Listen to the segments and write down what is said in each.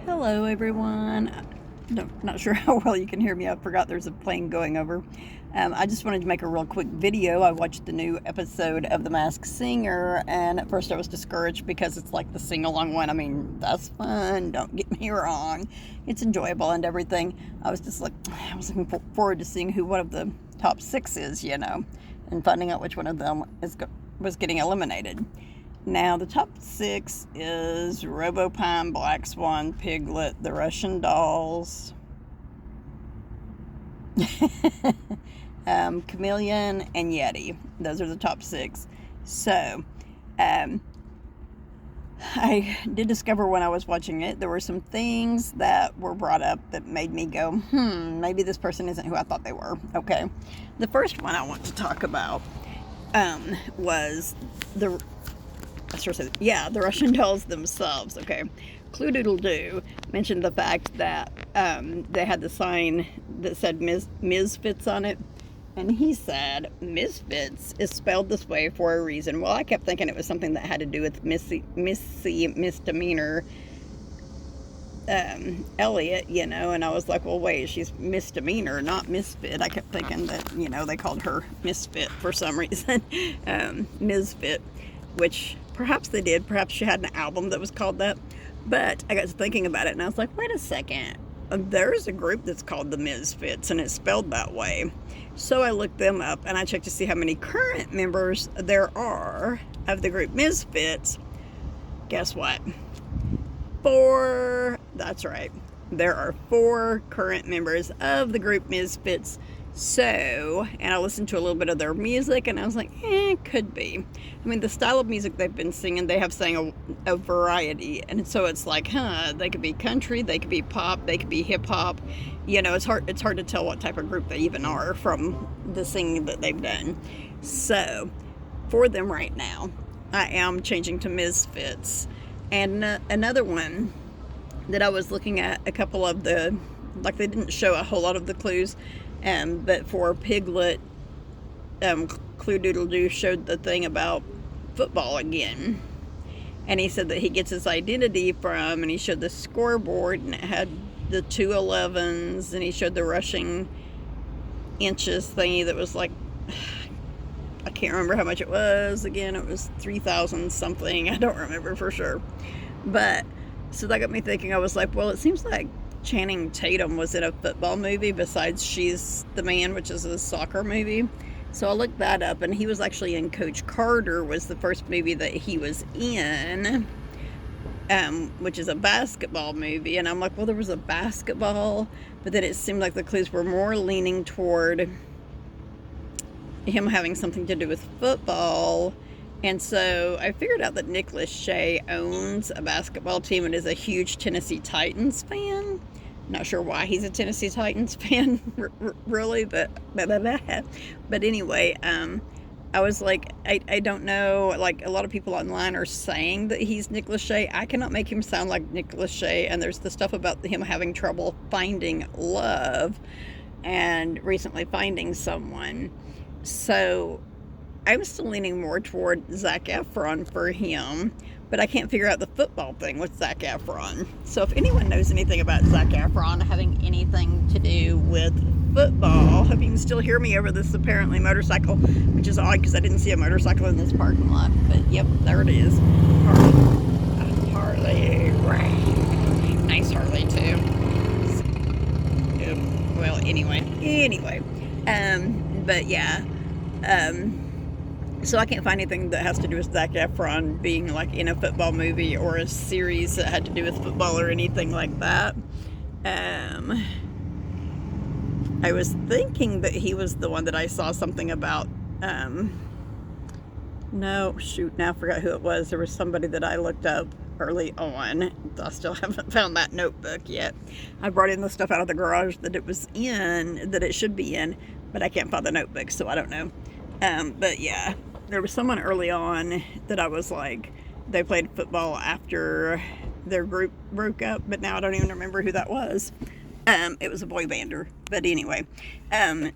Hello, everyone. Not sure how well you can hear me. I forgot there's a plane going over. I just wanted to make a real quick video. I watched the new episode of The Masked Singer, and at first I was discouraged because it's like the sing-along one. I mean, that's fun. Don't get me wrong. It's enjoyable and everything. I was just like, I was looking forward to seeing who one of the top 6 is, and finding out which one of them was getting eliminated. Now, the top 6 is Robopine, Black Swan, Piglet, the Russian Dolls, Chameleon, and Yeti. Those are the top 6. So, I did discover when I was watching it, there were some things that were brought up that made me go, maybe this person isn't who I thought they were. Okay. The first one I want to talk about was the Russian dolls themselves. Okay, Clue Doodle Doo mentioned the fact that they had the sign that said Mizfits on it, and he said Mizfits is spelled this way for a reason. Well, I kept thinking it was something that had to do with misdemeanor Elliot, and I was like, well, wait, she's misdemeanor, not misfit. I kept thinking that, they called her misfit for some reason, misfit, which perhaps they did. Perhaps she had an album that was called that. But I got to thinking about it, and I was like, wait a second. There's a group that's called the Mizfits, and it's spelled that way. So I looked them up, and I checked to see how many current members there are of the group Mizfits. Guess what? 4. That's right. There are 4 current members of the group Mizfits. So, and I listened to a little bit of their music, and I was like, could be. I mean, the style of music they've been singing, they have sang a variety, and so it's like, they could be country, they could be pop, they could be hip-hop. It's hard to tell what type of group they even are from the singing that they've done. So, for them right now, I am changing to Mizfits. And another one that I was looking at, a couple of they didn't show a whole lot of the clues, but for Piglet, Clue Doodle Doo showed the thing about football again. And he said that he gets his identity from, and he showed the scoreboard, and it had the 2 11s, and he showed the rushing inches thingy that was like, I can't remember how much it was. Again, it was 3,000 something. I don't remember for sure. But, so that got me thinking. I was like, well, it seems like Channing Tatum was in a football movie besides She's the Man, which is a soccer movie. So I looked that up, and he was actually in Coach Carter, was the first movie that he was in, which is a basketball movie. And I'm like, well, there was a basketball, but then it seemed like the clues were more leaning toward him having something to do with football. And so I figured out that Lachey owns a basketball team and is a huge Tennessee Titans fan. Not sure why he's a Tennessee Titans fan, really, but anyway, I was like, I don't know, like, a lot of people online are saying that he's Lachey. I cannot make him sound like Lachey, and there's the stuff about him having trouble finding love and recently finding someone. So I'm still leaning more toward Zac Efron for him, but I can't figure out the football thing with Zac Efron. So if anyone knows anything about Zac Efron having anything to do with football, hope you can still hear me over this apparently motorcycle, which is odd because I didn't see a motorcycle in this parking lot. But yep, there it is. Harley. Right. Nice Harley too. Yep. Well, anyway. But yeah. So I can't find anything that has to do with Zac Efron being like in a football movie or a series that had to do with football or anything like that. I was thinking that he was the one that I saw something about. No, shoot, now I forgot who it was. There was somebody that I looked up early on. I still haven't found that notebook yet. I brought in the stuff out of the garage that it should be in, but I can't find the notebook, so I don't know. But yeah, there was someone early on that I was like, they played football after their group broke up, but now I don't even remember who that was. It was a boy bander, but anyway.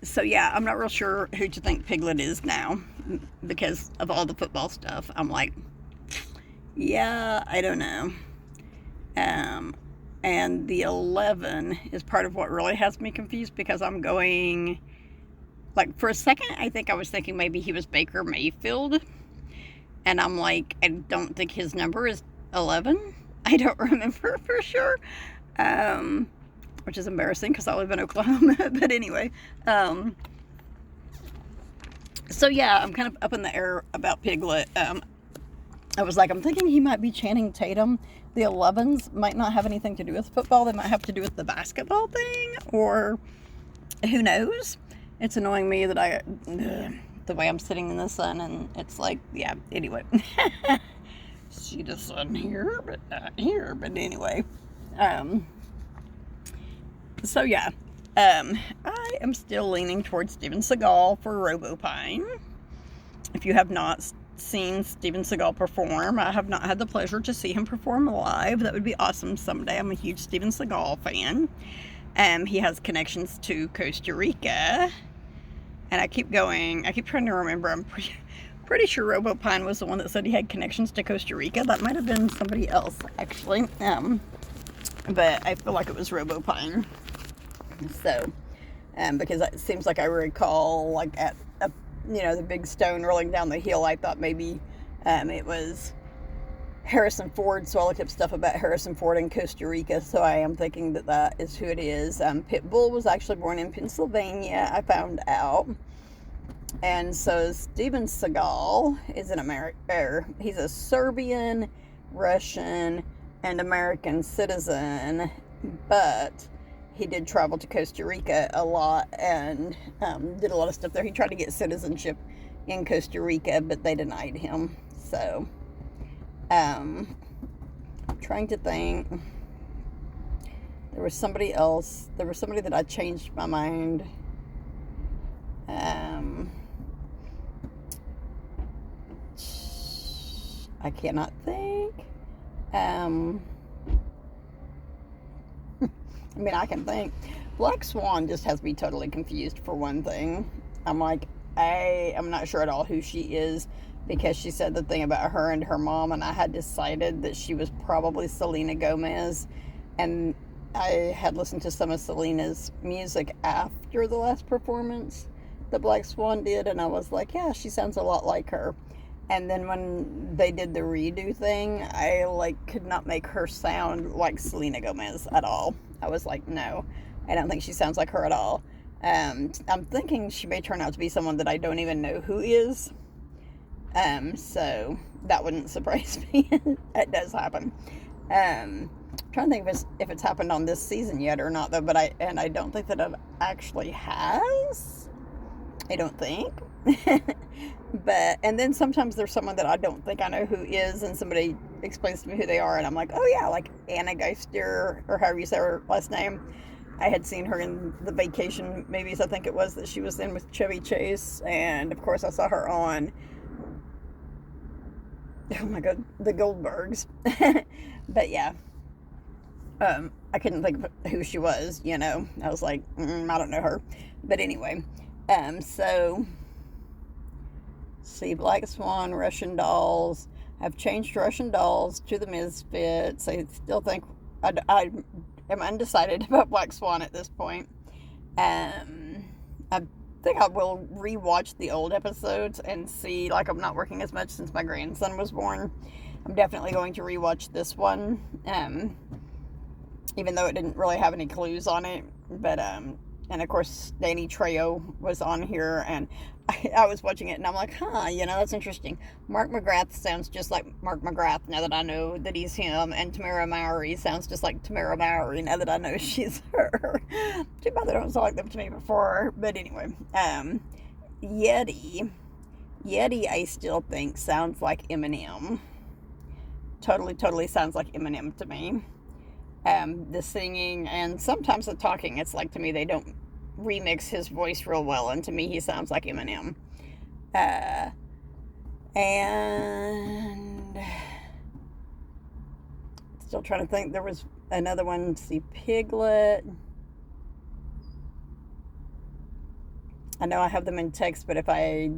So yeah, I'm not real sure who to think Piglet is now because of all the football stuff. I'm like, yeah, I don't know. And the 11 is part of what really has me confused, because I'm going, like, for a second, I think I was thinking maybe he was Baker Mayfield. And I'm like, I don't think his number is 11. I don't remember for sure. Which is embarrassing because I live in Oklahoma. But anyway. So yeah, I'm kind of up in the air about Piglet. I was like, I'm thinking he might be Channing Tatum. The 11s might not have anything to do with football. They might have to do with the basketball thing, or who knows. It's annoying me that the way I'm sitting in the sun, and it's like, yeah, anyway. See the sun here, but not here. But anyway. So yeah. I am still leaning towards Steven Seagal for Robopine. If you have not seen Steven Seagal perform, I have not had the pleasure to see him perform live. That would be awesome someday. I'm a huge Steven Seagal fan. He has connections to Costa Rica. And I keep trying to remember. I'm pretty sure Robopine was the one that said he had connections to Costa Rica. That might have been somebody else, actually. But I feel like it was Robopine. So, because it seems like I recall, like, at the big stone rolling down the hill, I thought maybe it was Harrison Ford, so I looked up stuff about Harrison Ford in Costa Rica, so I am thinking that is who it is. Pitbull was actually born in Pennsylvania, I found out. And so Steven Seagal is he's a Serbian, Russian, and American citizen, but he did travel to Costa Rica a lot and did a lot of stuff there. He tried to get citizenship in Costa Rica, but they denied him. So, trying to think. There was somebody else. There was somebody that I changed my mind. I cannot think. I mean, I can think. Black Swan just has me totally confused, for one thing. I'm like, I am not sure at all who she is, because she said the thing about her and her mom, and I had decided that she was probably Selena Gomez. And I had listened to some of Selena's music after the last performance that Black Swan did, and I was like, yeah, she sounds a lot like her. And then when they did the redo thing, I could not make her sound like Selena Gomez at all. I was like, no, I don't think she sounds like her at all. I'm thinking she may turn out to be someone that I don't even know who is. So that wouldn't surprise me. It does happen. I'm trying to think if it's happened on this season yet or not, though. But I don't think that it actually has. I don't think. And then sometimes there's someone that I don't think I know who is, and somebody explains to me who they are, and I'm like, oh yeah, like Anna Geister, or however you say her last name. I had seen her in the Vacation movies, I think it was, that she was in with Chevy Chase, and of course I saw her on, oh my god, the Goldbergs. But yeah, I couldn't think of who she was, I was like, I don't know her. But anyway, so see, Black Swan, Russian Dolls. I've changed Russian Dolls to the Mizfits. I still think I am undecided about Black Swan at this point. I think I will rewatch the old episodes and see, I'm not working as much since my grandson was born. I'm definitely going to rewatch this one, even though it didn't really have any clues on it. But and of course, Danny Trejo was on here, and I was watching it, and I'm like, that's interesting. Mark McGrath sounds just like Mark McGrath, now that I know that he's him, and Tamara Mowry sounds just like Tamara Mowry, now that I know she's her. Too bad they don't sound like them to me before, but anyway. Yeti, I still think sounds like EminEm. Totally sounds like EminEm to me. The singing and sometimes the talking, it's like, to me, they don't remix his voice real well, and to me he sounds like EminEm. And still trying to think, there was another one. See, Piglet, I know I have them in text, but if I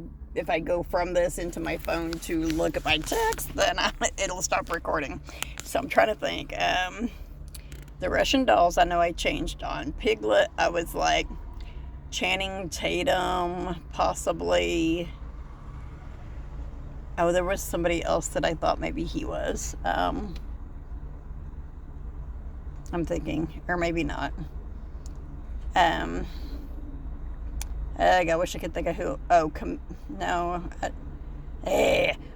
go from this into my phone to look at my text, then it'll stop recording. So I'm trying to think. The Russian dolls, I know I changed on. Piglet, I was like Channing Tatum, possibly. Oh, there was somebody else that I thought maybe he was. I'm thinking, or maybe not. I wish I could think of who. Oh, no.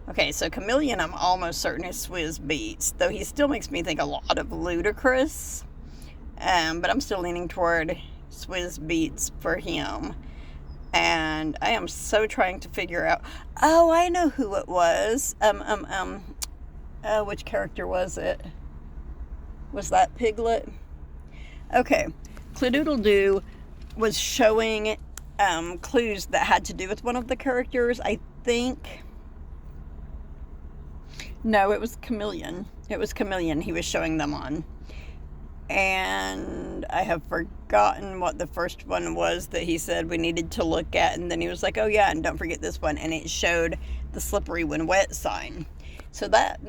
Okay, so Chameleon, I'm almost certain is Swizz Beatz, though he still makes me think a lot of Ludacris. But I'm still leaning toward Swizz Beatz for him. And I am so trying to figure out. Oh, I know who it was. Which character was it? Was that Piglet? Okay, Cluedoodle-Doo was showing clues that had to do with one of the characters. I think. No, it was Chameleon. It was Chameleon he was showing them on. And I have forgotten what the first one was that he said we needed to look at. And then he was like, oh yeah, and don't forget this one. And it showed the slippery when wet sign. So that,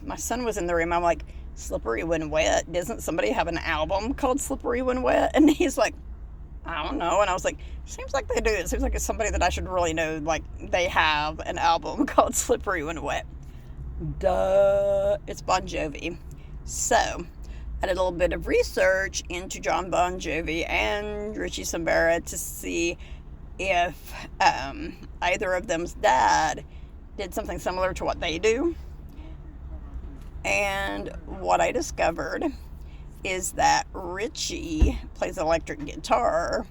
my son was in the room. I'm like, slippery when wet? Doesn't somebody have an album called Slippery When Wet? And he's like, I don't know. And I was like, seems like they do. It seems like it's somebody that I should really know. Like, they have an album called Slippery When Wet. Duh. It's Bon Jovi. So, I did a little bit of research into John Bon Jovi and Richie Sambora to see if either of them's dad did something similar to what they do. And what I discovered is that Richie plays electric guitar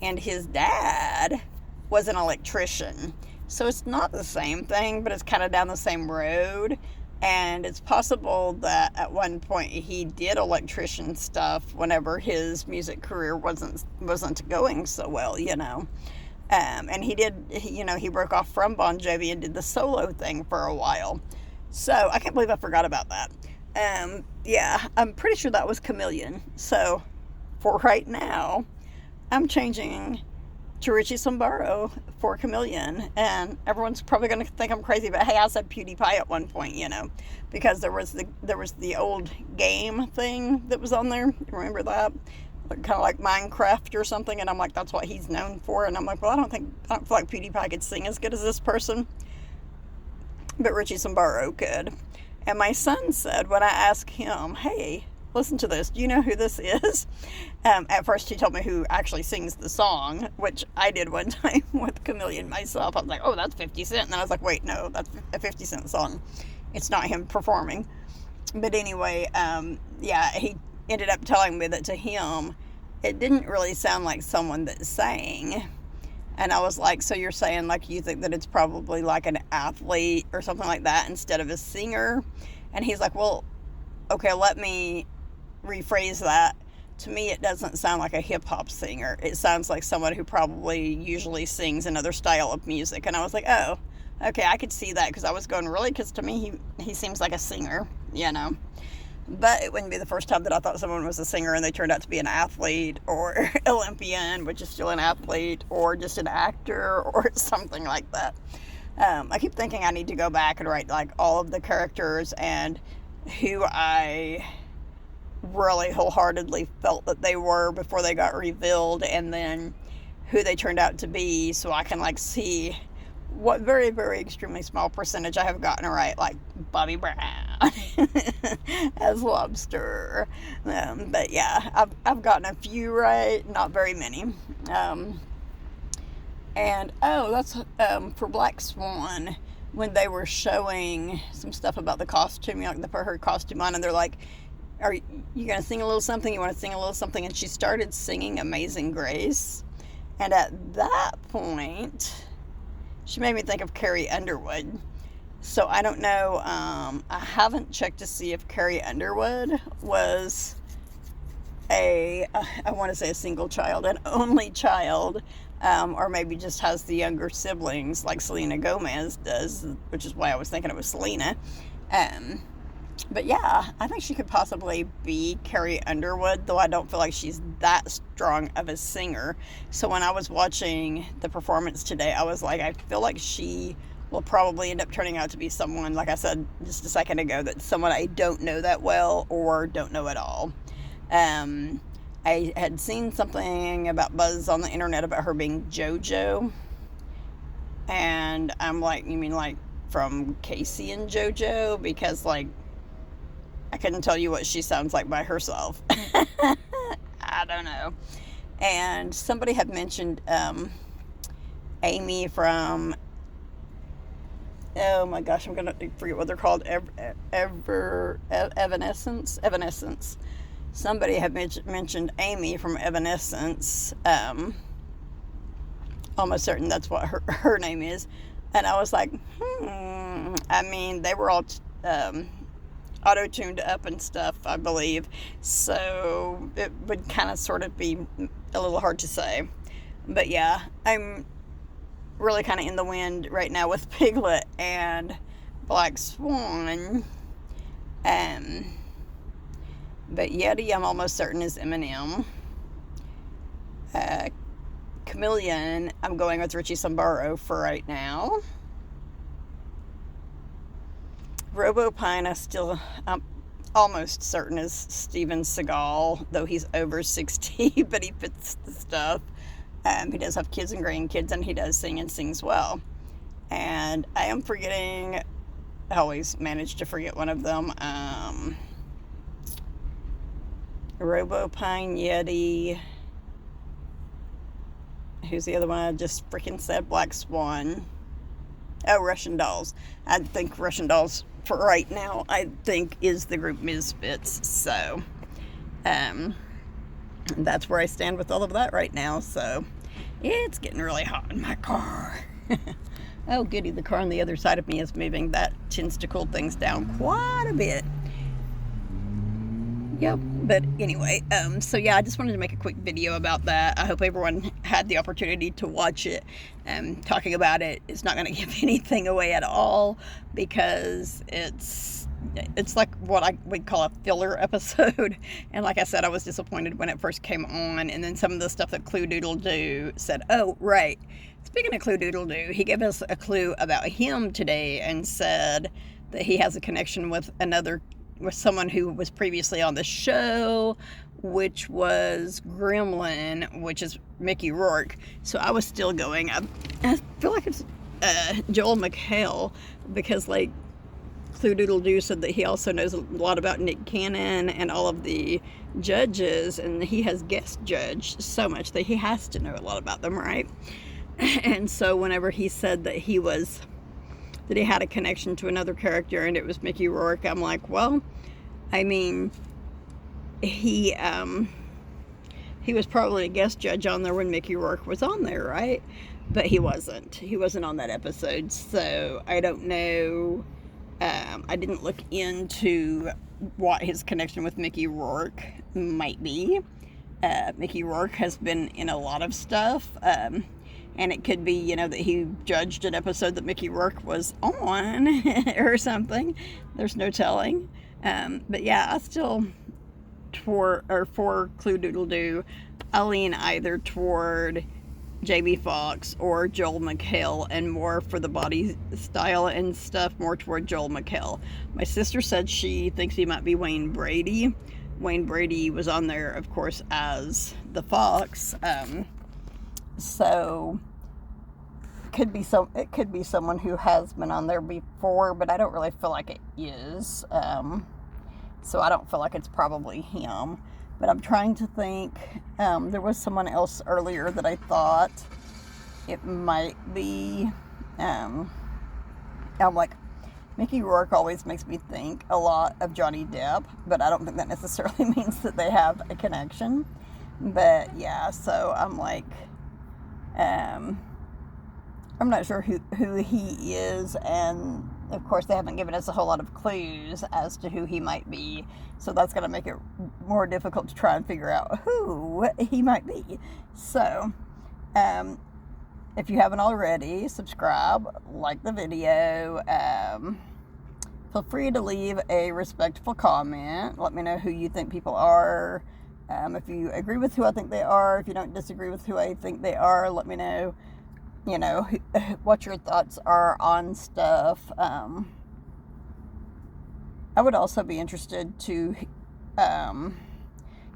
and his dad was an electrician. So it's not the same thing, but it's kind of down the same road. And it's possible that at one point he did electrician stuff whenever his music career wasn't going so well, you know. And he did, he broke off from Bon Jovi and did the solo thing for a while. So I can't believe I forgot about that. Yeah, I'm pretty sure that was Chameleon. So for right now, I'm changing to Richie Sambora for Chameleon, and everyone's probably going to think I'm crazy, but hey, I said PewDiePie at one point, because there was the old game thing that was on there. Remember that? Kind of like Minecraft or something, and I'm like, that's what he's known for, and I'm like, well, I don't feel like PewDiePie could sing as good as this person, but Richie Sambora could. And my son said, when I asked him, hey, listen to this, do you know who this is? At first he told me who actually sings the song, which I did one time with Chameleon myself. I was like, oh, that's 50 Cent. And then I was like, wait, no, that's a 50 Cent song. It's not him performing. But anyway, yeah, he ended up telling me that to him, it didn't really sound like someone that sang. And I was like, so you're saying like you think that it's probably like an athlete or something like that instead of a singer? And he's like, well, okay, let me rephrase that. To me, it doesn't sound like a hip-hop singer. It sounds like someone who probably usually sings another style of music. And I was like, oh, okay, I could see that, because I was going, really? Because to me, he seems like a singer, But it wouldn't be the first time that I thought someone was a singer and they turned out to be an athlete or Olympian, which is still an athlete, or just an actor or something like that. I keep thinking I need to go back and write like all of the characters and who I really wholeheartedly felt that they were before they got revealed, and then who they turned out to be, so I can like see what very, very extremely small percentage I have gotten right, like Bobby Brown as Lobster. But yeah, I've gotten a few right, not very many. And that's for Black Swan, when they were showing some stuff about the costume, they put her costume on and they're like, are you going to sing a little something? You want to sing a little something? And she started singing Amazing Grace. And at that point, she made me think of Carrie Underwood. So I don't know. I haven't checked to see if Carrie Underwood was I want to say a single child, an only child, or maybe just has the younger siblings like Selena Gomez does, which is why I was thinking it was Selena. But yeah, I think she could possibly be Carrie Underwood, though I don't feel like she's that strong of a singer. So when I was watching the performance today, I was like, I feel like she will probably end up turning out to be someone, like I said just a second ago, that's someone I don't know that well or don't know at all. I had seen something about Buzz on the internet about her being JoJo. And I'm like, you mean like from Casey and JoJo? Because, like, I couldn't tell you what she sounds like by herself. I don't know. And somebody had mentioned Amy from, oh my gosh, I'm going to forget what they're called, Evanescence. Somebody had mentioned Amy from Evanescence. Almost certain that's what her name is. And I was like, I mean, they were all auto-tuned up and stuff, I believe. So it would kind of sort of be a little hard to say. But yeah, I'm really kind of in the wind right now with Piglet and Black Swan. But Yeti, I'm almost certain, is EminEm. Chameleon, I'm going with Richie Sambaro for right now. RoboPine, I'm almost certain is Steven Seagal, though he's over 60, but he fits the stuff. He does have kids and grandkids, and he does sing and sings well. And I am forgetting, I always manage to forget one of them. RoboPine, Yeti. Who's the other one I just freaking said? Black Swan. Oh, Russian Dolls. I think Russian Dolls, for right now, I think is the group Mizfits. So, that's where I stand with all of that right now. So, it's getting really hot in my car. Oh, goody, the car on the other side of me is moving. That tends to cool things down quite a bit. Yep, but anyway, so yeah, I just wanted to make a quick video about that. I hope everyone had the opportunity to watch it. Talking about it is not going to give anything away at all, because it's like what we'd call a filler episode. And like I said, I was disappointed when it first came on, and then some of the stuff that Clue Doodle Doo said. Oh, right. Speaking of Clue Doodle Doo, he gave us a clue about him today and said that he has a connection with someone who was previously on the show, which was Gremlin, which is Mickey Rourke. So I was still going. I feel like it's Joel McHale, because like Clue Doodle Doo said that he also knows a lot about Nick Cannon and all of the judges, and he has guest judged so much that he has to know a lot about them, right? And so whenever he said that he had a connection to another character and it was Mickey Rourke, I'm like, well, I mean, he was probably a guest judge on there when Mickey Rourke was on there, right? But he wasn't on that episode, so I don't know. I didn't look into what his connection with Mickey Rourke might be. Mickey Rourke has been in a lot of stuff, and it could be, that he judged an episode that Mickey Rourke was on or something. There's no telling. But yeah, I still for Clue Doodle Doo, I lean either toward J.B. Foxx or Joel McHale, and more for the body style and stuff, more toward Joel McHale. My sister said she thinks he might be Wayne Brady. Wayne Brady was on there, of course, as the Fox. So it could be someone who has been on there before, but I don't really feel like it is. So I don't feel like it's probably him. But I'm trying to think. There was someone else earlier that I thought it might be. I'm like, Mickey Rourke always makes me think a lot of Johnny Depp, but I don't think that necessarily means that they have a connection. But yeah, so I'm like, I'm not sure who he is, and of course they haven't given us a whole lot of clues as to who he might be, so that's going to make it more difficult to try and figure out who he might be. So, if you haven't already, subscribe, like the video, feel free to leave a respectful comment. Let me know who you think people are. If you agree with who I think they are, if you don't disagree with who I think they are, let me know, what your thoughts are on stuff. I would also be interested to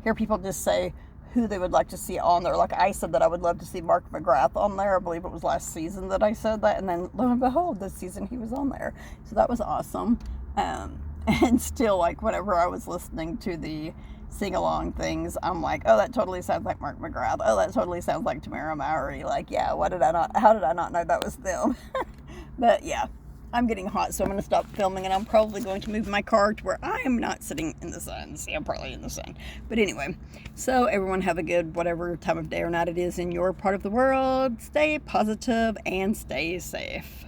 hear people just say who they would like to see on there. Like I said that I would love to see Mark McGrath on there. I believe it was last season that I said that, and then lo and behold, this season he was on there. So that was awesome. And still, like, whenever I was listening to the sing-along things, I'm like, oh, that totally sounds like Mark McGrath. Oh, that totally sounds like Tamara Mowry. Like, yeah, how did I not know that was them? But yeah, I'm getting hot, so I'm going to stop filming, and I'm probably going to move my car to where I am not sitting in the sun. See, I'm probably in the sun. But anyway, so everyone have a good whatever time of day or night it is in your part of the world. Stay positive and stay safe.